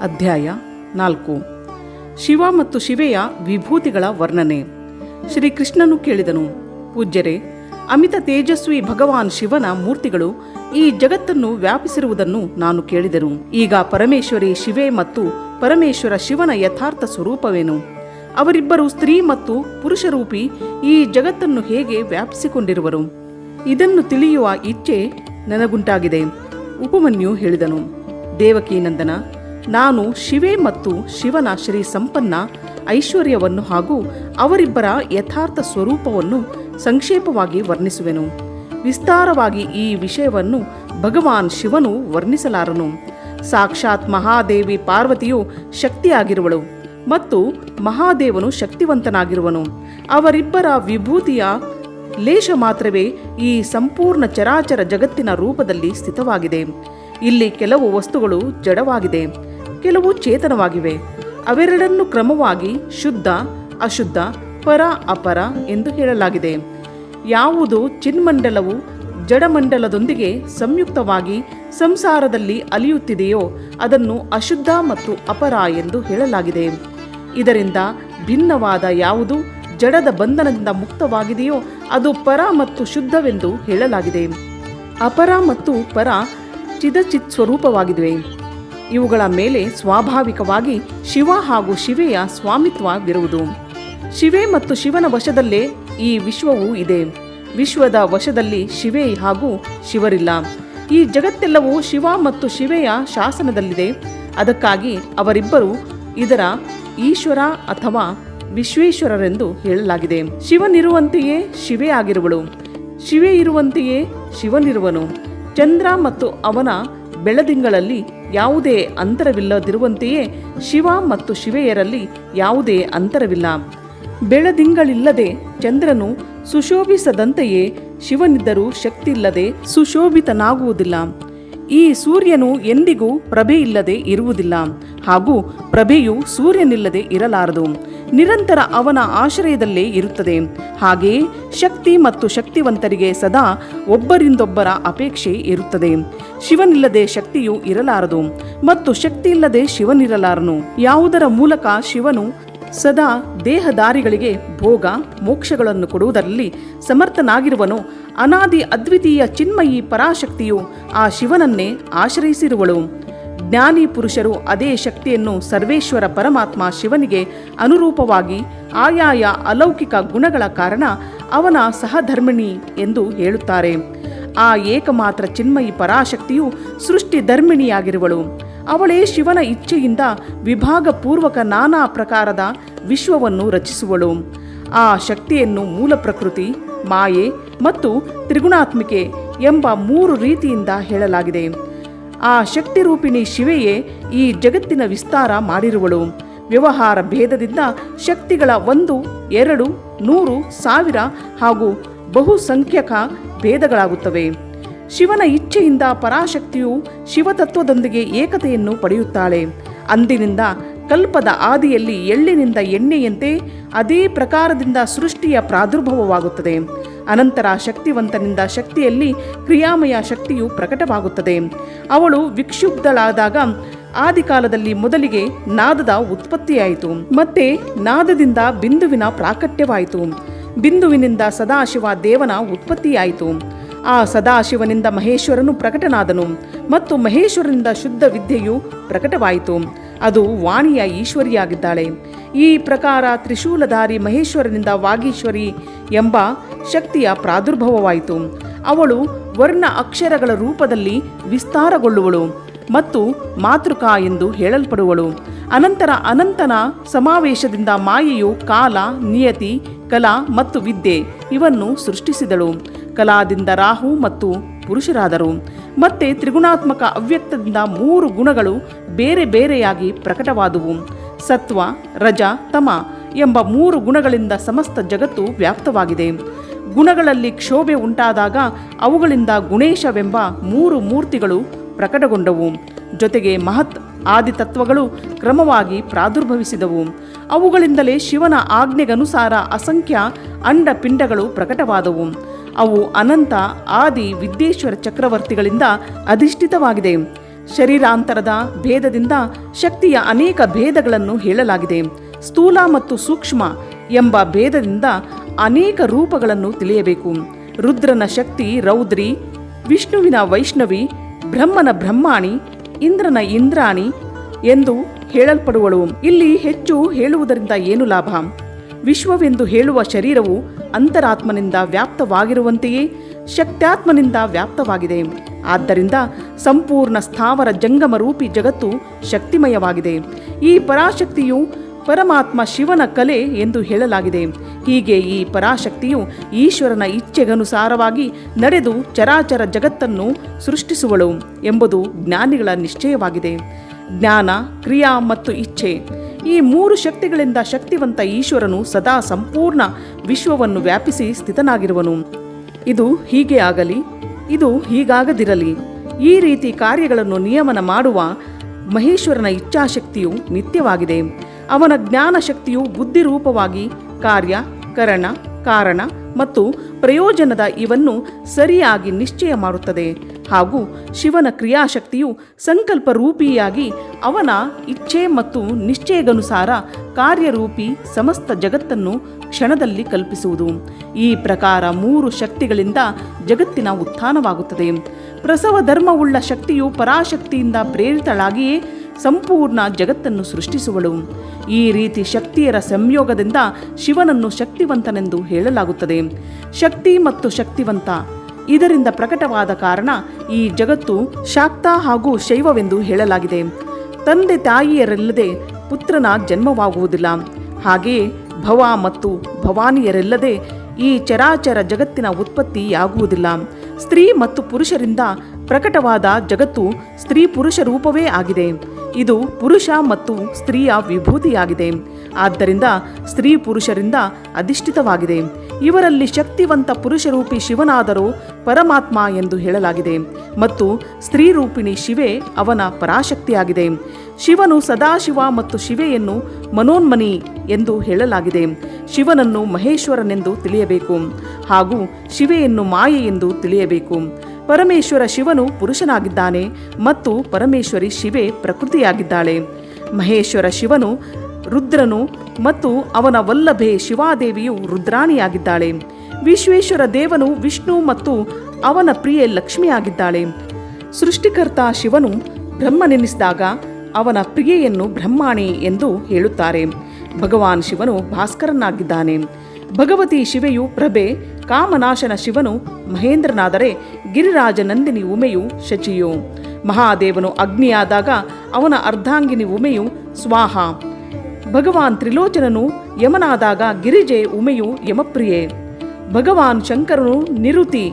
ಅಧ್ಯಾಯ 4. ಶಿವ ಮತ್ತು ಶಿವೆಯ ವಿಭೂತಿಗಳ ವರ್ಣನೆ. ಶ್ರೀಕೃಷ್ಣನು ಕೇಳಿದನು, ಪೂಜ್ಯರೇ, ಅಮಿತ ತೇಜಸ್ವಿ ಭಗವಾನ್ ಶಿವನ ಮೂರ್ತಿಗಳು ಈ ಜಗತ್ತನ್ನು ವ್ಯಾಪಿಸಿರುವುದನ್ನು ನಾನು ಕೇಳಿದೆನು. ಈಗ ಪರಮೇಶ್ವರಿ ಶಿವೆ ಮತ್ತು ಪರಮೇಶ್ವರ ಶಿವನ ಯಥಾರ್ಥ ಸ್ವರೂಪವೇನು? ಅವರಿಬ್ಬರು ಸ್ತ್ರೀ ಮತ್ತು ಪುರುಷರೂಪಿ ಈ ಜಗತ್ತನ್ನು ಹೇಗೆ ವ್ಯಾಪಿಸಿಕೊಂಡಿರುವರು? ಇದನ್ನು ತಿಳಿಯುವ ಇಚ್ಛೆ ನನಗುಂಟಾಗಿದೆ. ಉಪಮನ್ಯು ಹೇಳಿದನು, ದೇವಕಿ ನಂದನ, ನಾನು ಶಿವೆ ಮತ್ತು ಶಿವನ ಶ್ರೀ ಸಂಪನ್ನ ಐಶ್ವರ್ಯವನ್ನು ಹಾಗೂ ಅವರಿಬ್ಬರ ಯಥಾರ್ಥ ಸ್ವರೂಪವನ್ನು ಸಂಕ್ಷೇಪವಾಗಿ ವರ್ಣಿಸುವೆನು. ವಿಸ್ತಾರವಾಗಿ ಈ ವಿಷಯವನ್ನು ಭಗವಾನ್ ಶಿವನು ವರ್ಣಿಸಲಾರನು. ಸಾಕ್ಷಾತ್ ಮಹಾದೇವಿ ಪಾರ್ವತಿಯು ಶಕ್ತಿಯಾಗಿರುವಳು ಮತ್ತು ಮಹಾದೇವನು ಶಕ್ತಿವಂತನಾಗಿರುವನು. ಅವರಿಬ್ಬರ ವಿಭೂತಿಯ ಲೇಷ ಮಾತ್ರವೇ ಈ ಸಂಪೂರ್ಣ ಚರಾಚರ ಜಗತ್ತಿನ ರೂಪದಲ್ಲಿ ಸ್ಥಿತವಾಗಿದೆ. ಇಲ್ಲಿ ಕೆಲವು ವಸ್ತುಗಳು ಜಡವಾಗಿದೆ, ಕೆಲವು ಚೇತನವಾಗಿವೆ. ಅವೆರಡನ್ನು ಕ್ರಮವಾಗಿ ಶುದ್ಧ, ಅಶುದ್ಧ, ಪರ, ಅಪರ ಎಂದು ಹೇಳಲಾಗಿದೆ. ಯಾವುದು ಚಿನ್ಮಂಡಲವು ಜಡಮಂಡಲದೊಂದಿಗೆ ಸಂಯುಕ್ತವಾಗಿ ಸಂಸಾರದಲ್ಲಿ ಅಲಿಯುತ್ತಿದೆಯೋ ಅದನ್ನು ಅಶುದ್ಧ ಮತ್ತು ಅಪರ ಎಂದು ಹೇಳಲಾಗಿದೆ. ಇದರಿಂದ ಭಿನ್ನವಾದ ಯಾವುದು ಜಡದ ಬಂಧನದಿಂದ ಮುಕ್ತವಾಗಿದೆಯೋ ಅದು ಪರ ಮತ್ತು ಶುದ್ಧವೆಂದು ಹೇಳಲಾಗಿದೆ. ಅಪರ ಮತ್ತು ಪರ ಚಿದಚಿತ್ ಸ್ವರೂಪವಾಗಿವೆ. ಇವುಗಳ ಮೇಲೆ ಸ್ವಾಭಾವಿಕವಾಗಿ ಶಿವ ಹಾಗೂ ಶಿವೆಯ ಸ್ವಾಮಿತ್ವವಿರುವುದು. ಶಿವೆ ಮತ್ತು ಶಿವನ ವಶದಲ್ಲೇ ಈ ವಿಶ್ವವೂ ಇದೆ. ವಿಶ್ವದ ವಶದಲ್ಲಿ ಶಿವೆ ಹಾಗೂ ಶಿವರಿಲ್ಲ. ಈ ಜಗತ್ತೆಲ್ಲವೂ ಶಿವ ಮತ್ತು ಶಿವೆಯ ಶಾಸನದಲ್ಲಿದೆ. ಅದಕ್ಕಾಗಿ ಅವರಿಬ್ಬರು ಇದರ ಈಶ್ವರ ಅಥವಾ ವಿಶ್ವೇಶ್ವರರೆಂದು ಹೇಳಲಾಗಿದೆ. ಶಿವನಿರುವಂತೆಯೇ ಶಿವೆ ಆಗಿರುವಳು, ಶಿವೆ ಇರುವಂತೆಯೇ ಶಿವನಿರುವನು. ಚಂದ್ರ ಮತ್ತು ಅವನ ಬೆಳದಿಂಗಳಲ್ಲಿ ಯಾವುದೇ ಅಂತರವಿಲ್ಲದಿರುವಂತೆಯೇ ಶಿವ ಮತ್ತು ಶಿವೆಯರಲ್ಲಿ ಯಾವುದೇ ಅಂತರವಿಲ್ಲ. ಬೆಳದಿಂಗಳಿಲ್ಲದೆ ಚಂದ್ರನು ಸುಶೋಭಿಸದಂತೆಯೇ ಶಿವನಿದ್ದರೂ ಶಕ್ತಿಯಿಲ್ಲದೆ ಸುಶೋಭಿತನಾಗುವುದಿಲ್ಲ. ಈ ಸೂರ್ಯನು ಎಂದಿಗೂ ಪ್ರಭೆಯಿಲ್ಲದೆ ಇರುವುದಿಲ್ಲ ಹಾಗೂ ಪ್ರಭೆಯು ಸೂರ್ಯನಿಲ್ಲದೆ ಇರಲಾರದು. ನಿರಂತರ ಅವನ ಆಶ್ರಯದಲ್ಲೇ ಇರುತ್ತದೆ. ಹಾಗೆಯೇ ಶಕ್ತಿ ಮತ್ತು ಶಕ್ತಿವಂತರಿಗೆ ಸದಾ ಒಬ್ಬರಿಂದೊಬ್ಬರ ಅಪೇಕ್ಷೆ ಇರುತ್ತದೆ. ಶಿವನಿಲ್ಲದೆ ಶಕ್ತಿಯು ಇರಲಾರದು ಮತ್ತು ಶಕ್ತಿಯಿಲ್ಲದೆ ಶಿವನಿರಲಾರನು. ಯಾವುದರ ಮೂಲಕ ಶಿವನು ಸದಾ ದೇಹದಾರಿಗಳಿಗೆ ಭೋಗ ಮೋಕ್ಷಗಳನ್ನು ಕೊಡುವುದರಲ್ಲಿ ಸಮರ್ಥನಾಗಿರುವನು, ಅನಾದಿ ಅದ್ವಿತೀಯ ಚಿನ್ಮಯಿ ಪರಾಶಕ್ತಿಯು ಆ ಶಿವನನ್ನೇ ಆಶ್ರಯಿಸಿರುವಳು. ಜ್ಞಾನಿ ಪುರುಷರು ಅದೇ ಶಕ್ತಿಯನ್ನು ಸರ್ವೇಶ್ವರ ಪರಮಾತ್ಮ ಶಿವನಿಗೆ ಅನುರೂಪವಾಗಿ ಆಯಾಯ ಅಲೌಕಿಕ ಗುಣಗಳ ಕಾರಣ ಅವನ ಸಹಧರ್ಮಿಣಿ ಎಂದು ಹೇಳುತ್ತಾರೆ. ಆ ಏಕಮಾತ್ರ ಚಿನ್ಮಯಿ ಪರಾಶಕ್ತಿಯು ಸೃಷ್ಟಿ ಧರ್ಮಿಣಿಯಾಗಿರುವಳು. ಅವಳೇ ಶಿವನ ಇಚ್ಛೆಯಿಂದ ವಿಭಾಗಪೂರ್ವಕ ನಾನಾ ಪ್ರಕಾರದ ವಿಶ್ವವನ್ನು ರಚಿಸುವಳು. ಆ ಶಕ್ತಿಯನ್ನು ಮೂಲ ಪ್ರಕೃತಿ, ಮಾಯೆ ಮತ್ತು ತ್ರಿಗುಣಾತ್ಮಿಕೆ ಎಂಬ 3 ರೀತಿಯಿಂದ ಹೇಳಲಾಗಿದೆ. ಆ ಶಕ್ತಿರೂಪಿಣಿ ಶಿವೆಯೇ ಈ ಜಗತ್ತಿನ ವಿಸ್ತಾರ ಮಾಡಿರುವಳು. ವ್ಯವಹಾರ ಭೇದದಿಂದ ಶಕ್ತಿಗಳ 1, 2, 100, 1000 ಹಾಗೂ ಬಹುಸಂಖ್ಯಕ ಭೇದಗಳಾಗುತ್ತವೆ. ಶಿವನ ಇಚ್ಛೆಯಿಂದ ಪರಾಶಕ್ತಿಯು ಶಿವತತ್ವದೊಂದಿಗೆ ಏಕತೆಯನ್ನು ಪಡೆಯುತ್ತಾಳೆ. ಅಂದಿನಿಂದ ಕಲ್ಪದ ಆದಿಯಲ್ಲಿ ಎಳ್ಳಿನಿಂದ ಎಣ್ಣೆಯಂತೆ ಅದೇ ಪ್ರಕಾರದಿಂದ ಸೃಷ್ಟಿಯ ಪ್ರಾದುರ್ಭವವಾಗುತ್ತದೆ. ಅನಂತರ ಶಕ್ತಿವಂತನಿಂದ ಶಕ್ತಿಯಲ್ಲಿ ಕ್ರಿಯಾಮಯ ಶಕ್ತಿಯು ಪ್ರಕಟವಾಗುತ್ತದೆ. ಅವಳು ವಿಕ್ಷುಬ್ಧಳಾದಾಗ ಆದಿಕಾಲದಲ್ಲಿ ಮೊದಲಿಗೆ ನಾದದ ಉತ್ಪತ್ತಿಯಾಯಿತು. ಮತ್ತೆ ನಾದದಿಂದ ಬಿಂದುವಿನ ಪ್ರಾಕಟ್ಯವಾಯಿತು. ಬಿಂದುವಿನಿಂದ ಸದಾಶಿವ ದೇವನ ಉತ್ಪತ್ತಿಯಾಯಿತು. ಆ ಸದಾಶಿವನಿಂದ ಮಹೇಶ್ವರನು ಪ್ರಕಟನಾದನು ಮತ್ತು ಮಹೇಶ್ವರನಿಂದ ಶುದ್ಧ ವಿದ್ಯೆಯು ಪ್ರಕಟವಾಯಿತು. ಅದು ವಾಣಿಯ ಈಶ್ವರಿಯಾಗಿದ್ದಾಳೆ. ಈ ಪ್ರಕಾರ ತ್ರಿಶೂಲಧಾರಿ ಮಹೇಶ್ವರನಿಂದ ವಾಗೀಶ್ವರಿ ಎಂಬ ಶಕ್ತಿಯ ಪ್ರಾದುರ್ಭವವಾಯಿತು. ಅವಳು ವರ್ಣ ಅಕ್ಷರಗಳ ರೂಪದಲ್ಲಿ ವಿಸ್ತಾರಗೊಳ್ಳುವಳು ಮತ್ತು ಮಾತೃಕಾ ಎಂದು ಹೇಳಲ್ಪಡುವಳು. ಅನಂತರ ಅನಂತನ ಸಮಾವೇಶದಿಂದ ಮಾಯೆಯು ಕಾಲ, ನಿಯತಿ, ಕಲಾ ಮತ್ತು ವಿದ್ಯೆ ಇವನ್ನು ಸೃಷ್ಟಿಸಿದಳು. ಕಲಾದಿಂದ ರಾಹು ಮತ್ತು ಪುರುಷರಾದರು. ಮತ್ತೆ ತ್ರಿಗುಣಾತ್ಮಕ ಅವ್ಯಕ್ತದಿಂದ 3 ಗುಣಗಳು ಬೇರೆ ಬೇರೆಯಾಗಿ ಪ್ರಕಟವಾದುವು. ಸತ್ವ, ರಜ, ತಮ ಎಂಬ 3 ಗುಣಗಳಿಂದ ಸಮಸ್ತ ಜಗತ್ತು ವ್ಯಾಪ್ತವಾಗಿದೆ. ಗುಣಗಳಲ್ಲಿ ಕ್ಷೋಭೆ ಉಂಟಾದಾಗ ಅವುಗಳಿಂದ ಗುಣೇಶವೆಂಬ 3 ಮೂರ್ತಿಗಳು ಪ್ರಕಟಗೊಂಡವು. ಜೊತೆಗೆ ಮಹತ್ ಆದಿತತ್ವಗಳು ಕ್ರಮವಾಗಿ ಪ್ರಾದುರ್ಭವಿಸಿದವು. ಅವುಗಳಿಂದಲೇ ಶಿವನ ಆಜ್ಞೆಗನುಸಾರ ಅಸಂಖ್ಯ ಅಂಡಪಿಂಡಗಳು ಪ್ರಕಟವಾದವು. ಅವು ಅನಂತ ಆದಿ ವಿದ್ಯೇಶ್ವರ ಚಕ್ರವರ್ತಿಗಳಿಂದ ಅಧಿಷ್ಠಿತವಾಗಿದೆ. ಶರೀರಾಂತರದ ಭೇದದಿಂದ ಶಕ್ತಿಯ ಅನೇಕ ಭೇದಗಳನ್ನು ಹೇಳಲಾಗಿದೆ. ಸ್ಥೂಲ ಮತ್ತು ಸೂಕ್ಷ್ಮ ಎಂಬ ಭೇದದಿಂದ ಅನೇಕ ರೂಪಗಳನ್ನು ತಿಳಿಯಬೇಕು. ರುದ್ರನ ಶಕ್ತಿ ರೌದ್ರಿ, ವಿಷ್ಣುವಿನ ವೈಷ್ಣವಿ, ಬ್ರಹ್ಮನ ಬ್ರಹ್ಮಾಣಿ, ಇಂದ್ರನ ಇಂದ್ರಾಣಿ ಎಂದು ಹೇಳಲ್ಪಡುವಳು. ಇಲ್ಲಿ ಹೆಚ್ಚು ಹೇಳುವುದರಿಂದ ಏನು ಲಾಭ? ವಿಶ್ವವೆಂದು ಹೇಳುವ ಶರೀರವು ಅಂತರಾತ್ಮನಿಂದ ವ್ಯಾಪ್ತವಾಗಿರುವಂತೆಯೇ ಶಕ್ತ್ಯಾತ್ಮನಿಂದ ವ್ಯಾಪ್ತವಾಗಿದೆ. ಆದ್ದರಿಂದ ಸಂಪೂರ್ಣ ಸ್ಥಾವರ ಜಂಗಮ ರೂಪಿ ಜಗತ್ತು ಶಕ್ತಿಮಯವಾಗಿದೆ. ಈ ಪರಾಶಕ್ತಿಯು ಪರಮಾತ್ಮ ಶಿವನ ಕಲೆ ಎಂದು ಹೇಳಲಾಗಿದೆ. ಹೀಗೆ ಈ ಪರಾಶಕ್ತಿಯು ಈಶ್ವರನ ಇಚ್ಛೆಗನುಸಾರವಾಗಿ ನಡೆದು ಚರಾಚರ ಜಗತ್ತನ್ನು ಸೃಷ್ಟಿಸುವಳು ಎಂಬುದು ಜ್ಞಾನಿಗಳ ನಿಶ್ಚಯವಾಗಿದೆ. ಜ್ಞಾನ, ಕ್ರಿಯಾ ಮತ್ತು ಇಚ್ಛೆ ಈ ಮೂರು ಶಕ್ತಿಗಳಿಂದ ಶಕ್ತಿವಂತ ಈಶ್ವರನು ಸದಾ ಸಂಪೂರ್ಣ ವಿಶ್ವವನ್ನು ವ್ಯಾಪಿಸಿ ಸ್ಥಿತನಾಗಿರುವನು. ಇದು ಹೀಗೆ ಆಗಲಿ, ಇದು ಹೀಗಾಗದಿರಲಿ, ಈ ರೀತಿ ಕಾರ್ಯಗಳನ್ನು ನಿಯಮನ ಮಾಡುವ ಮಹೇಶ್ವರನ ಇಚ್ಛಾಶಕ್ತಿಯು ನಿತ್ಯವಾಗಿದೆ. ಅವನ ಜ್ಞಾನ ಶಕ್ತಿಯು ಬುದ್ಧಿರೂಪವಾಗಿ ಕಾರ್ಯ, ಕರಣ, ಕಾರಣ ಮತ್ತು ಪ್ರಯೋಜನದ ಇವನ್ನು ಸರಿಯಾಗಿ ನಿಶ್ಚಯ ಮಾಡುತ್ತದೆ. ಹಾಗೂ ಶಿವನ ಕ್ರಿಯಾಶಕ್ತಿಯು ಸಂಕಲ್ಪ ರೂಪಿಯಾಗಿ ಅವನ ಇಚ್ಛೆ ಮತ್ತು ನಿಶ್ಚಯಗನುಸಾರ ಕಾರ್ಯರೂಪಿ ಸಮಸ್ತ ಜಗತ್ತನ್ನು ಕ್ಷಣದಲ್ಲಿ ಕಲ್ಪಿಸುವುದು. ಈ ಪ್ರಕಾರ ಮೂರು ಶಕ್ತಿಗಳಿಂದ ಜಗತ್ತಿನ ಉತ್ಥಾನವಾಗುತ್ತದೆ. ಪ್ರಸವ ಧರ್ಮವುಳ್ಳ ಶಕ್ತಿಯು ಪರಾಶಕ್ತಿಯಿಂದ ಪ್ರೇರಿತಳಾಗಿಯೇ ಸಂಪೂರ್ಣ ಜಗತ್ತನ್ನು ಸೃಷ್ಟಿಸುವಳು. ಈ ರೀತಿ ಶಕ್ತಿಯರ ಸಂಯೋಗದಿಂದ ಶಿವನನ್ನು ಶಕ್ತಿವಂತನೆಂದು ಹೇಳಲಾಗುತ್ತದೆ. ಶಕ್ತಿ ಮತ್ತು ಶಕ್ತಿವಂತ ಇದರಿಂದ ಪ್ರಕಟವಾದ ಕಾರಣ ಈ ಜಗತ್ತು ಶಾಕ್ತ ಹಾಗೂ ಶೈವವೆಂದು ಹೇಳಲಾಗಿದೆ. ತಂದೆ ತಾಯಿಯರಿಲ್ಲದೆ ಪುತ್ರನ ಜನ್ಮವಾಗುವುದಿಲ್ಲ. ಹಾಗೆಯೇ ಭವ ಮತ್ತು ಭವಾನಿಯರಿಲ್ಲದೆ ಈ ಚರಾಚರ ಜಗತ್ತಿನ ಉತ್ಪತ್ತಿಯಾಗುವುದಿಲ್ಲ. ಸ್ತ್ರೀ ಮತ್ತು ಪುರುಷರಿಂದ ಪ್ರಕಟವಾದ ಜಗತ್ತು ಸ್ತ್ರೀ ಪುರುಷ ರೂಪವೇ ಆಗಿದೆ. ಇದು ಪುರುಷ ಮತ್ತು ಸ್ತ್ರೀಯ ವಿಭೂತಿಯಾಗಿದೆ. ಆದ್ದರಿಂದ ಸ್ತ್ರೀ ಪುರುಷರಿಂದ ಅಧಿಷ್ಠಿತವಾಗಿದೆ. ಇವರಲ್ಲಿ ಶಕ್ತಿವಂತ ಪುರುಷರೂಪಿ ಶಿವನಾದರೂ ಪರಮಾತ್ಮ ಎಂದು ಹೇಳಲಾಗಿದೆ ಮತ್ತು ಸ್ತ್ರೀರೂಪಿಣಿ ಶಿವೆ ಅವನ ಪರಾಶಕ್ತಿಯಾಗಿದೆ. ಶಿವನು ಸದಾಶಿವ ಮತ್ತು ಶಿವೆಯನ್ನು ಮನೋನ್ಮನಿ ಎಂದು ಹೇಳಲಾಗಿದೆ. ಶಿವನನ್ನು ಮಹೇಶ್ವರನೆಂದು ತಿಳಿಯಬೇಕು ಹಾಗೂ ಶಿವೆಯನ್ನು ಮಾಯೆ ಎಂದು ತಿಳಿಯಬೇಕು. ಪರಮೇಶ್ವರ ಶಿವನು ಪುರುಷನಾಗಿದ್ದಾನೆ ಮತ್ತು ಪರಮೇಶ್ವರಿ ಶಿವೆ ಪ್ರಕೃತಿಯಾಗಿದ್ದಾಳೆ. ಮಹೇಶ್ವರ ಶಿವನು ರುದ್ರನು ಮತ್ತು ಅವನ ವಲ್ಲಭೆ ಶಿವಾದೇವಿಯು ರುದ್ರಾಣಿಯಾಗಿದ್ದಾಳೆ. ವಿಶ್ವೇಶ್ವರ ದೇವನು ವಿಷ್ಣು ಮತ್ತು ಅವನ ಪ್ರಿಯೆ ಲಕ್ಷ್ಮಿಯಾಗಿದ್ದಾಳೆ. ಸೃಷ್ಟಿಕರ್ತ ಶಿವನು ಬ್ರಹ್ಮನೆನಿಸಿದಾಗ ಅವನ ಪ್ರಿಯೆಯನ್ನು ಬ್ರಹ್ಮಾಣಿ ಎಂದು ಹೇಳುತ್ತಾರೆ. ಭಗವಾನ್ ಶಿವನು ಭಾಸ್ಕರನಾಗಿದ್ದಾನೆ. ಭಗವತಿ ಶಿವೆಯು ಪ್ರಭೆ, ಕಾಮನಾಶನ ಶಿವನು ಮಹೇಂದ್ರನಾದರೆ ಗಿರಿರಾಜ ನಂದಿನಿ ಉಮೆಯು ಶಚಿಯು. ಮಹಾದೇವನು ಅಗ್ನಿಯಾದಾಗ ಅವನ ಅರ್ಧಾಂಗಿನಿ ಉಮೆಯು ಸ್ವಾಹ. ಭಗವಾನ್ ತ್ರಿಲೋಚನನು ಯಮನಾದಾಗ ಗಿರಿಜೆ ಉಮೆಯು ಯಮಪ್ರಿಯೆ. ಭಗವಾನ್ ಶಂಕರನು ನಿರುತಿ,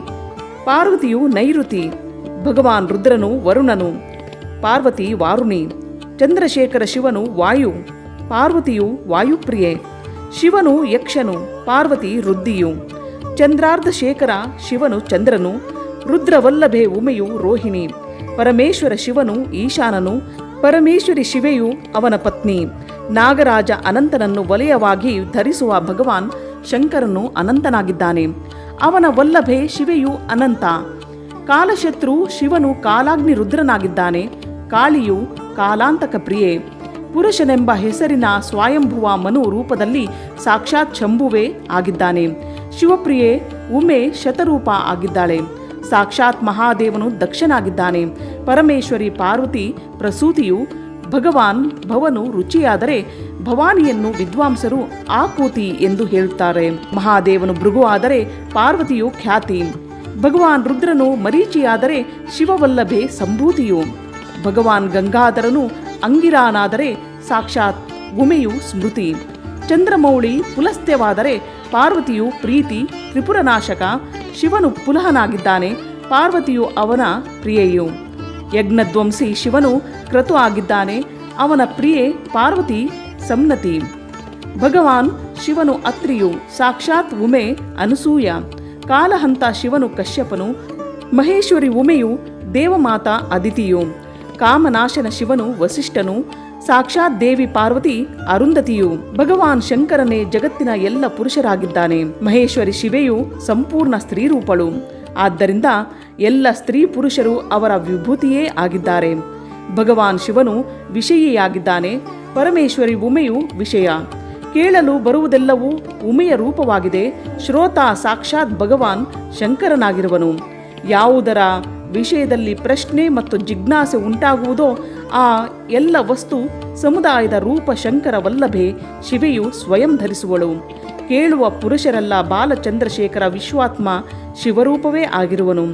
ಪಾರ್ವತಿಯು ನೈರುತಿ. ಭಗವಾನ್ ರುದ್ರನು ವರುಣನು, ಪಾರ್ವತಿ ವಾರುಣಿ. ಚಂದ್ರಶೇಖರ ಶಿವನು ವಾಯು, ಪಾರ್ವತಿಯು ವಾಯುಪ್ರಿಯೆ. ಶಿವನು ಯಕ್ಷನು, ಪಾರ್ವತಿ ರುದ್ದಿಯು. ಚಂದ್ರಾರ್ಧಶೇಖರ ಶಿವನು ಚಂದ್ರನು, ರುದ್ರವಲ್ಲಭೆ ಉಮೆಯು ರೋಹಿಣಿ. ಪರಮೇಶ್ವರ ಶಿವನು ಈಶಾನನು, ಪರಮೇಶ್ವರಿ ಶಿವೆಯು ಅವನ ಪತ್ನಿ. ನಾಗರಾಜ ಅನಂತನನ್ನು ವಲಯವಾಗಿ ಧರಿಸುವ ಭಗವಾನ್ ಶಂಕರನು ಅನಂತನಾಗಿದ್ದಾನೆ. ಅವನ ವಲ್ಲಭೆ ಶಿವೆಯು ಅನಂತ. ಕಾಲಶತ್ರು ಶಿವನು ಕಾಲಾಗ್ನಿ ರುದ್ರನಾಗಿದ್ದಾನೆ. ಕಾಳಿಯು ಕಾಲಾಂತಕ ಪ್ರಿಯೆ. ಪುರುಷನೆಂಬ ಹೆಸರಿನ ಸ್ವಯಂಭುವ ಮನು ರೂಪದಲ್ಲಿ ಸಾಕ್ಷಾತ್ ಶಂಭುವೇ ಆಗಿದ್ದಾನೆ. ಶಿವಪ್ರಿಯೆ ಉಮೆ ಶತರೂಪ ಆಗಿದ್ದಾಳೆ. ಸಾಕ್ಷಾತ್ ಮಹಾದೇವನು ದಕ್ಷನಾಗಿದ್ದಾನೆ. ಪರಮೇಶ್ವರಿ ಪಾರ್ವತಿ ಪ್ರಸೂತಿಯು. ಭಗವಾನ್ ಭವನು ರುಚಿಯಾದರೆ ಭವಾನಿಯನ್ನು ವಿದ್ವಾಂಸರು ಆಕೂತಿ ಎಂದು ಹೇಳುತ್ತಾರೆ. ಮಹಾದೇವನು ಭೃಗು ಆದರೆ ಪಾರ್ವತಿಯು ಖ್ಯಾತಿ. ಭಗವಾನ್ ರುದ್ರನು ಮರೀಚಿಯಾದರೆ ಶಿವವಲ್ಲಭೆ ಸಂಭೂತಿಯು. ಭಗವಾನ್ ಗಂಗಾಧರನು ಅಂಗಿರಾನಾದರೆ ಸಾಕ್ಷಾತ್ ಉಮೆಯು ಸ್ಮೃತಿ. ಚಂದ್ರಮೌಳಿ ಪುಲಸ್ತ್ಯವಾದರೆ ಪಾರ್ವತಿಯು ಪ್ರೀತಿ ತ್ರಿಪುರನಾಶಕ. ಶಿವನು ಪುಲಹನಾಗಿದ್ದಾನೆ, ಪಾರ್ವತಿಯು ಅವನ ಪ್ರಿಯೆಯು. ಯಜ್ಞಧ್ವಂಸಿ ಶಿವನು ಕ್ರತು ಆಗಿದ್ದಾನೆ, ಅವನ ಪ್ರಿಯೆ ಪಾರ್ವತಿ ಸಂನತಿ. ಭಗವಾನ್ ಶಿವನು ಅತ್ರಿಯು, ಸಾಕ್ಷಾತ್ ಉಮೆ ಅನಸೂಯ. ಕಾಲಹಂತ ಶಿವನು ಕಶ್ಯಪನು, ಮಹೇಶ್ವರಿ ಉಮೆಯು ದೇವಮಾತಾ ಅದಿತಿಯು. ಕಾಮನಾಶನ ಶಿವನು ವಸಿಷ್ಠನು, ಸಾಕ್ಷಾತ್ ದೇವಿ ಪಾರ್ವತಿ ಅರುಂಧತಿಯು. ಭಗವಾನ್ ಶಂಕರನೇ ಜಗತ್ತಿನ ಎಲ್ಲ ಪುರುಷರಾಗಿದ್ದಾನೆ. ಮಹೇಶ್ವರಿ ಶಿವೆಯು ಸಂಪೂರ್ಣ ಸ್ತ್ರೀರೂಪಳು. ಆದ್ದರಿಂದ ಎಲ್ಲ ಸ್ತ್ರೀ ಪುರುಷರು ಅವರ ವಿಭೂತಿಯೇ ಆಗಿದ್ದಾರೆ. ಭಗವಾನ್ ಶಿವನು ವಿಷಯಿಯಾಗಿದ್ದಾನೆ, ಪರಮೇಶ್ವರಿ ಉಮೆಯು ವಿಷಯ. ಕೇಳಲು ಬರುವುದೆಲ್ಲವೂ ಉಮೆಯ ರೂಪವಾಗಿದೆ. ಶ್ರೋತ ಸಾಕ್ಷಾತ್ ಭಗವಾನ್ ಶಂಕರನಾಗಿರುವನು. ಯಾವುದರ ವಿಷಯದಲ್ಲಿ ಪ್ರಶ್ನೆ ಮತ್ತು ಜಿಜ್ಞಾಸೆ ಉಂಟಾಗುವುದೋ ಆ ಎಲ್ಲ ವಸ್ತು ಸಮುದಾಯದ ರೂಪ ಶಂಕರ ವಲ್ಲಭೆ ಶಿವೆಯು ಸ್ವಯಂ ಧರಿಸುವಳು. ಕೇಳುವ ಪುರುಷರೆಲ್ಲ ಬಾಲಚಂದ್ರಶೇಖರ ವಿಶ್ವಾತ್ಮ ಶಿವರೂಪವೇ ಆಗಿರುವನು.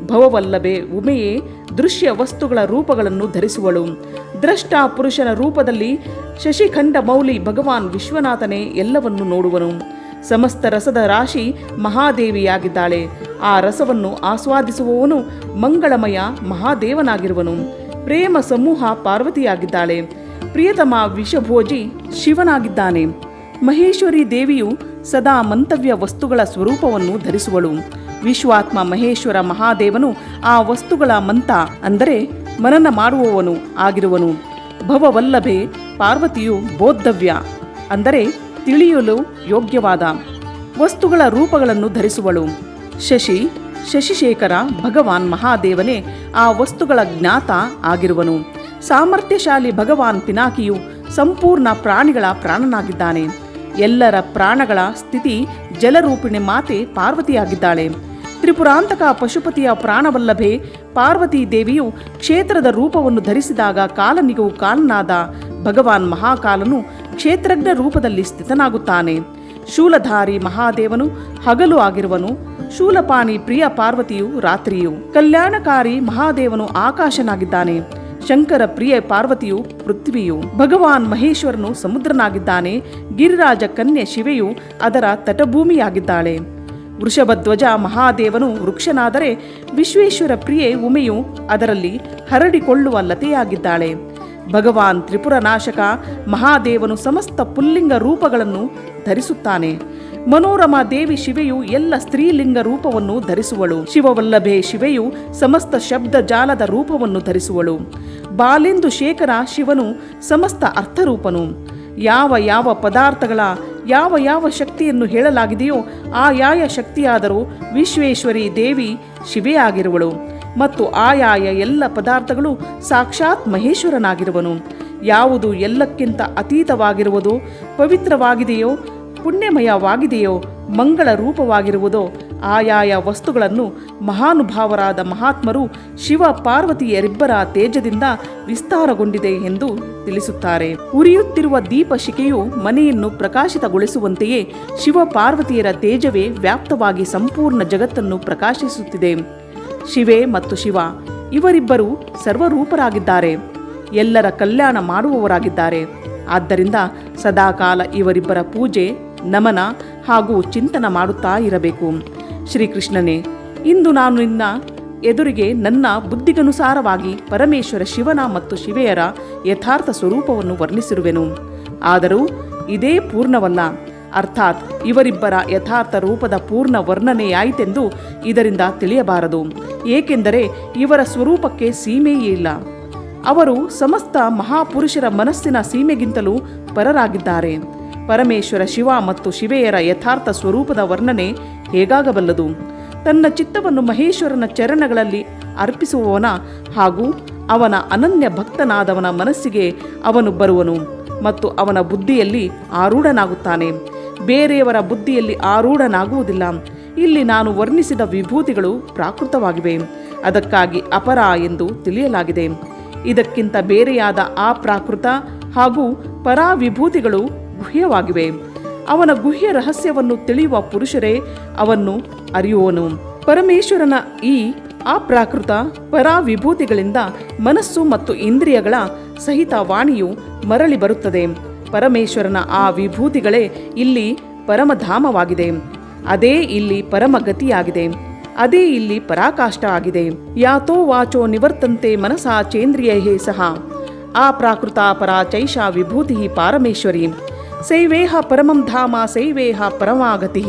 ಭವವಲ್ಲಭೆ ಉಮೆಯೇ ದೃಶ್ಯ ವಸ್ತುಗಳ ರೂಪಗಳನ್ನು ಧರಿಸುವಳು. ದ್ರಷ್ಟ ಪುರುಷನ ರೂಪದಲ್ಲಿ ಶಶಿಖಂಡ ಮೌಲಿ ಭಗವಾನ್ ವಿಶ್ವನಾಥನೇ ಎಲ್ಲವನ್ನು ನೋಡುವನು. ಸಮಸ್ತ ರಸದ ರಾಶಿ ಮಹಾದೇವಿಯಾಗಿದ್ದಾಳೆ. ಆ ರಸವನ್ನು ಆಸ್ವಾದಿಸುವವನು ಮಂಗಳಮಯ ಮಹಾದೇವನಾಗಿರುವನು. ಪ್ರೇಮ ಸಮೂಹ ಪಾರ್ವತಿಯಾಗಿದ್ದಾಳೆ. ಪ್ರಿಯತಮ ವಿಷಭೋಜಿ ಶಿವನಾಗಿದ್ದಾನೆ. ಮಹೇಶ್ವರಿ ದೇವಿಯು ಸದಾ ಮಂತವ್ಯ ವಸ್ತುಗಳ ಸ್ವರೂಪವನ್ನು ಧರಿಸುವಳು. ವಿಶ್ವಾತ್ಮ ಮಹೇಶ್ವರ ಮಹಾದೇವನು ಆ ವಸ್ತುಗಳ ಮಂತ ಅಂದರೆ ಮನನ ಮಾಡುವವನು ಆಗಿರುವನು. ಭವವಲ್ಲಭೆ ಪಾರ್ವತಿಯು ಬೋದ್ಧವ್ಯ ಅಂದರೆ ತಿಳಿಯಲು ಯೋಗ್ಯವಾದ ವಸ್ತುಗಳ ರೂಪಗಳನ್ನು ಧರಿಸುವಳು. ಶಶಿಶೇಖರ ಭಗವಾನ್ ಮಹಾದೇವನೇ ಆ ವಸ್ತುಗಳ ಜ್ಞಾತ ಆಗಿರುವನು. ಸಾಮರ್ಥ್ಯಶಾಲಿ ಭಗವಾನ್ ಪಿನಾಕಿಯು ಸಂಪೂರ್ಣ ಪ್ರಾಣಿಗಳ ಪ್ರಾಣನಾಗಿದ್ದಾನೆ. ಎಲ್ಲರ ಪ್ರಾಣಗಳ ಸ್ಥಿತಿ ಜಲರೂಪಿಣಿ ಮಾತೆ ಪಾರ್ವತಿಯಾಗಿದ್ದಾಳೆ. ತ್ರಿಪುರಾಂತಕ ಪಶುಪತಿಯ ಪ್ರಾಣವಲ್ಲಭೆ ಪಾರ್ವತಿ ದೇವಿಯು ಕ್ಷೇತ್ರದ ರೂಪವನ್ನು ಧರಿಸಿದಾಗ ಕಾಲನಿಗೂ ಕಾಲನಾದ ಭಗವಾನ್ ಮಹಾಕಾಲನು ಕ್ಷೇತ್ರಜ್ಞ ರೂಪದಲ್ಲಿ ಸ್ಥಿತನಾಗುತ್ತಾನೆ. ಶೂಲಧಾರಿ ಮಹಾದೇವನು ಹಗಲು ಆಗಿರುವನು. ಶೂಲಪಾಣಿ ಪ್ರಿಯ ಪಾರ್ವತಿಯು ರಾತ್ರಿಯು. ಕಲ್ಯಾಣಕಾರಿ ಮಹಾದೇವನು ಆಕಾಶನಾಗಿದ್ದಾನೆ. ಶಂಕರ ಪ್ರಿಯ ಪಾರ್ವತಿಯು ಪೃಥ್ವಿಯು. ಭಗವಾನ್ ಮಹೇಶ್ವರನು ಸಮುದ್ರನಾಗಿದ್ದಾನೆ. ಗಿರಿರಾಜ ಕನ್ಯೆ ಶಿವೆಯು ಅದರ ತಟಭೂಮಿಯಾಗಿದ್ದಾಳೆ. ವೃಷಭಧ್ವಜ ಮಹಾದೇವನು ವೃಕ್ಷನಾದರೆ ವಿಶ್ವೇಶ್ವರ ಪ್ರಿಯೆ ಉಮೆಯು ಅದರಲ್ಲಿ ಹರಡಿಕೊಳ್ಳುವ ಲತೆಯಾಗಿದ್ದಾಳೆ. ಭಗವಾನ್ ತ್ರಿಪುರನಾಶಕ ಮಹಾದೇವನು ಸಮಸ್ತ ಪುಲ್ಲಿಂಗ ರೂಪಗಳನ್ನು ಧರಿಸುತ್ತಾನೆ. ಮನೋರಮ ದೇವಿ ಶಿವೆಯು ಎಲ್ಲ ಸ್ತ್ರೀಲಿಂಗ ರೂಪವನ್ನು ಧರಿಸುವಳು. ಶಿವವಲ್ಲಭೆ ಶಿವೆಯು ಸಮಸ್ತ ಶಬ್ದ ಜಾಲದ ರೂಪವನ್ನು ಧರಿಸುವಳು. ಬಾಲೆಂದು ಶೇಖರ ಶಿವನು ಸಮಸ್ತ ಅರ್ಥರೂಪನು. ಯಾವ ಯಾವ ಪದಾರ್ಥಗಳ ಯಾವ ಯಾವ ಶಕ್ತಿಯನ್ನು ಹೇಳಲಾಗಿದೆಯೋ ಆಯಾಯ ಶಕ್ತಿಯಾದರೂ ವಿಶ್ವೇಶ್ವರಿ ದೇವಿ ಶಿವೆಯಾಗಿರುವಳು. ಮತ್ತು ಆಯಾಯ ಎಲ್ಲ ಪದಾರ್ಥಗಳು ಸಾಕ್ಷಾತ್ ಮಹೇಶ್ವರನಾಗಿರುವನು. ಯಾವುದು ಎಲ್ಲಕ್ಕಿಂತ ಅತೀತವಾಗಿರುವುದೋ, ಪವಿತ್ರವಾಗಿದೆಯೋ, ಪುಣ್ಯಮಯವಾಗಿದೆಯೋ, ಮಂಗಳ ರೂಪವಾಗಿರುವುದೋ ಆಯಾಯ ವಸ್ತುಗಳನ್ನು ಮಹಾನುಭಾವರಾದ ಮಹಾತ್ಮರು ಶಿವ ಪಾರ್ವತಿಯರಿಬ್ಬರ ತೇಜದಿಂದ ವಿಸ್ತಾರಗೊಂಡಿದೆ ಎಂದು ತಿಳಿಸುತ್ತಾರೆ. ಉರಿಯುತ್ತಿರುವ ದೀಪ ಶಿಕೆಯು ಮನೆಯನ್ನು ಪ್ರಕಾಶಿತಗೊಳಿಸುವಂತೆಯೇ ಶಿವ ಪಾರ್ವತಿಯರ ತೇಜವೇ ವ್ಯಾಪ್ತವಾಗಿ ಸಂಪೂರ್ಣ ಜಗತ್ತನ್ನು ಪ್ರಕಾಶಿಸುತ್ತಿದೆ. ಶಿವೆ ಮತ್ತು ಶಿವ ಇವರಿಬ್ಬರು ಸರ್ವರೂಪರಾಗಿದ್ದಾರೆ. ಎಲ್ಲರ ಕಲ್ಯಾಣ ಮಾಡುವವರಾಗಿದ್ದಾರೆ. ಆದ್ದರಿಂದ ಸದಾಕಾಲ ಇವರಿಬ್ಬರ ಪೂಜೆ, ನಮನ ಹಾಗೂ ಚಿಂತನ ಮಾಡುತ್ತಾ ಇರಬೇಕು. ಶ್ರೀಕೃಷ್ಣನೇ, ಇಂದು ನಾನು ನಿನ್ನ ಎದುರಿಗೆ ನನ್ನ ಬುದ್ಧಿಗನುಸಾರವಾಗಿ ಪರಮೇಶ್ವರ ಶಿವನ ಮತ್ತು ಶಿವೆಯರ ಯಥಾರ್ಥ ಸ್ವರೂಪವನ್ನು ವರ್ಣಿಸಿರುವೆನು. ಆದರೂ ಇದೇ ಪೂರ್ಣವಲ್ಲ. ಅರ್ಥಾತ್ ಇವರಿಬ್ಬರ ಯಥಾರ್ಥ ರೂಪದ ಪೂರ್ಣ ವರ್ಣನೆಯಾಯಿತೆಂದು ಇದರಿಂದ ತಿಳಿಯಬಾರದು. ಏಕೆಂದರೆ ಇವರ ಸ್ವರೂಪಕ್ಕೆ ಸೀಮೆಯೇ ಇಲ್ಲ. ಅವರು ಸಮಸ್ತ ಮಹಾಪುರುಷರ ಮನಸ್ಸಿನ ಸೀಮೆಗಿಂತಲೂ ಪರರಾಗಿದ್ದಾರೆ. ಪರಮೇಶ್ವರ ಶಿವ ಮತ್ತು ಶಿವೆಯರ ಯಥಾರ್ಥ ಸ್ವರೂಪದ ವರ್ಣನೆ ಹೇಗಾಗಬಲ್ಲದು? ತನ್ನ ಚಿತ್ತವನ್ನು ಮಹೇಶ್ವರನ ಚರಣಗಳಲ್ಲಿ ಅರ್ಪಿಸುವವನ ಹಾಗೂ ಅವನ ಅನನ್ಯ ಭಕ್ತನಾದವನ ಮನಸ್ಸಿಗೆ ಅವನು ಬರುವನು ಮತ್ತು ಅವನ ಬುದ್ಧಿಯಲ್ಲಿ ಆರೂಢನಾಗುತ್ತಾನೆ. ಬೇರೆಯವರ ಬುದ್ಧಿಯಲ್ಲಿ ಆರೂಢನಾಗುವುದಿಲ್ಲ. ಇಲ್ಲಿ ನಾನು ವರ್ಣಿಸಿದ ವಿಭೂತಿಗಳು ಪ್ರಾಕೃತವಾಗಿವೆ. ಅದಕ್ಕಾಗಿ ಅಪರ ಎಂದು ತಿಳಿಯಲಾಗಿದೆ. ಇದಕ್ಕಿಂತ ಬೇರೆಯಾದ ಅಪ್ರಾಕೃತ ಹಾಗೂ ಪರಾ ವಿಭೂತಿಗಳು ಗುಹ್ಯವಾಗಿವೆ. ಅವನ ಗುಹ್ಯ ರಹಸ್ಯವನ್ನು ತಿಳಿಯುವ ಪುರುಷರೇ ಅವನ್ನು ಅರಿಯುವನು. ಪರಮೇಶ್ವರನ ಈ ಅಪ್ರಾಕೃತ ಪರಾ ವಿಭೂತಿಗಳಿಂದ ಮನಸ್ಸು ಮತ್ತು ಇಂದ್ರಿಯಗಳ ಸಹಿತ ವಾಣಿಯು ಮರಳಿ ಬರುತ್ತದೆ. ಪರಮೇಶ್ವರನ ಆ ವಿಭೂತಿಗಳೇ ಇಲ್ಲಿ ಪರಮಧಾಮವಾಗಿದೆ. ಅದೇ ಇಲ್ಲಿ ಪರಮಗತಿಯಾಗಿದೆ. ಅದೇ ಇಲ್ಲಿ ಪರಾಕಾಷ್ಠ ಆಗಿದೆ. ಯಾತೋ ವಾಚೋ ನಿವರ್ತಂತೆ ಮನಸಾ ಚೇಂದ್ರಿಯೈ ಸಹ ಅಪ್ರಾಕೃತ ಪರಾ ಚೈಷಾ ವಿಭೂತಿ ಪಾರಮೇಶ್ವರಿ. ಸೈವೇಹ ಪರಮಂ ಧಾಮ ಸೈವೇಹ ಪರಮಾಗತಿ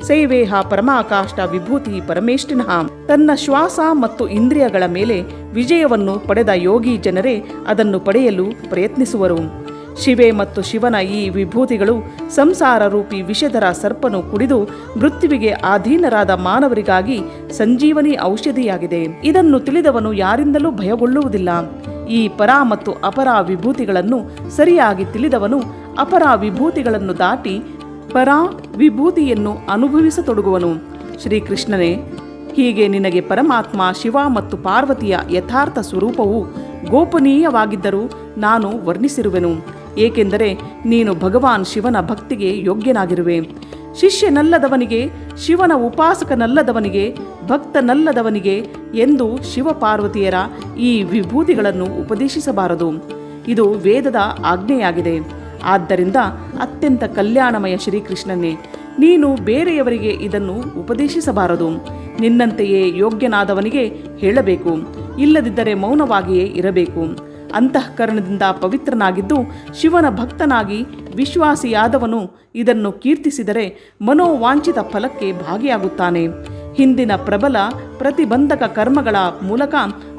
ಸೈವೇಹ ಪರಮಾಕಾಷ್ಟ ವಿಭೂತಿ ಪರಮೇಷ್ಠಿನಃ. ತನ್ನ ಶ್ವಾಸ ಮತ್ತು ಇಂದ್ರಿಯಗಳ ಮೇಲೆ ವಿಜಯವನ್ನು ಪಡೆದ ಯೋಗಿ ಜನರೇ ಅದನ್ನು ಪಡೆಯಲು ಪ್ರಯತ್ನಿಸುವರು. ಶಿವೆ ಮತ್ತು ಶಿವನ ಈ ವಿಭೂತಿಗಳು ಸಂಸಾರ ರೂಪಿ ವಿಷಧರ ಸರ್ಪನು ಕುಡಿದು ಮೃತ್ಯುವಿಗೆ ಅಧೀನರಾದ ಮಾನವರಿಗಾಗಿ ಸಂಜೀವನಿ ಔಷಧಿಯಾಗಿದೆ. ಇದನ್ನು ತಿಳಿದವನು ಯಾರಿಂದಲೂ ಭಯಗೊಳ್ಳುವುದಿಲ್ಲ. ಈ ಪರ ಮತ್ತು ಅಪರ ವಿಭೂತಿಗಳನ್ನು ಸರಿಯಾಗಿ ತಿಳಿದವನು ಅಪರ ವಿಭೂತಿಗಳನ್ನು ದಾಟಿ ಪರ ವಿಭೂತಿಯನ್ನು ಅನುಭವಿಸತೊಡಗುವನು. ಶ್ರೀಕೃಷ್ಣನೇ, ಹೀಗೆ ನಿನಗೆ ಪರಮಾತ್ಮ ಶಿವ ಮತ್ತು ಪಾರ್ವತಿಯ ಯಥಾರ್ಥ ಸ್ವರೂಪವು ಗೋಪನೀಯವಾಗಿದ್ದರೂ ನಾನು ವರ್ಣಿಸಿರುವೆನು. ಏಕೆಂದರೆ ನೀನು ಭಗವಾನ್ ಶಿವನ ಭಕ್ತಿಗೆ ಯೋಗ್ಯನಾಗಿರುವೆ. ಶಿಷ್ಯನಲ್ಲದವನಿಗೆ, ಶಿವನ ಉಪಾಸಕನಲ್ಲದವನಿಗೆ, ಭಕ್ತನಲ್ಲದವನಿಗೆ ಎಂದು ಶಿವಪಾರ್ವತಿಯರ ಈ ವಿಭೂತಿಗಳನ್ನು ಉಪದೇಶಿಸಬಾರದು. ಇದು ವೇದದ ಆಜ್ಞೆಯಾಗಿದೆ. ಆದ್ದರಿಂದ ಅತ್ಯಂತ ಕಲ್ಯಾಣಮಯ ಶ್ರೀಕೃಷ್ಣನೇ, ನೀನು ಬೇರೆಯವರಿಗೆ ಇದನ್ನು ಉಪದೇಶಿಸಬಾರದು. ನಿನ್ನಂತೆಯೇ ಯೋಗ್ಯನಾದವನಿಗೆ ಹೇಳಬೇಕು, ಇಲ್ಲದಿದ್ದರೆ ಮೌನವಾಗಿಯೇ ಇರಬೇಕು. ಅಂತಃಕರಣದಿಂದ ಪವಿತ್ರನಾಗಿದ್ದು ಶಿವನ ಭಕ್ತನಾಗಿ ವಿಶ್ವಾಸಿಯಾದವನು ಇದನ್ನು ಕೀರ್ತಿಸಿದರೆ ಮನೋವಾಂಛಿತ ಫಲಕ್ಕೆ ಭಾಗಿಯಾಗುತ್ತಾನೆ. ಹಿಂದಿನ ಪ್ರಬಲ ಪ್ರತಿಬಂಧಕ ಕರ್ಮಗಳ ಮೂಲಕ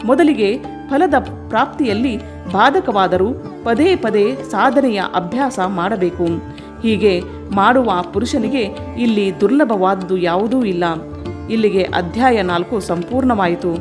ಮೊದಲಿಗೆ ಫಲದ ಪ್ರಾಪ್ತಿಯಲ್ಲಿ ಬಾಧಕವಾದರೂ ಪದೇ ಪದೇ ಸಾಧನೆಯ ಅಭ್ಯಾಸ ಮಾಡಬೇಕು. ಹೀಗೆ ಮಾಡುವ ಪುರುಷನಿಗೆ ಇಲ್ಲಿ ದುರ್ಲಭವಾದುದು ಯಾವುದೂ ಇಲ್ಲ. ಇಲ್ಲಿಗೆ ಅಧ್ಯಾಯ 4 ಸಂಪೂರ್ಣವಾಯಿತು.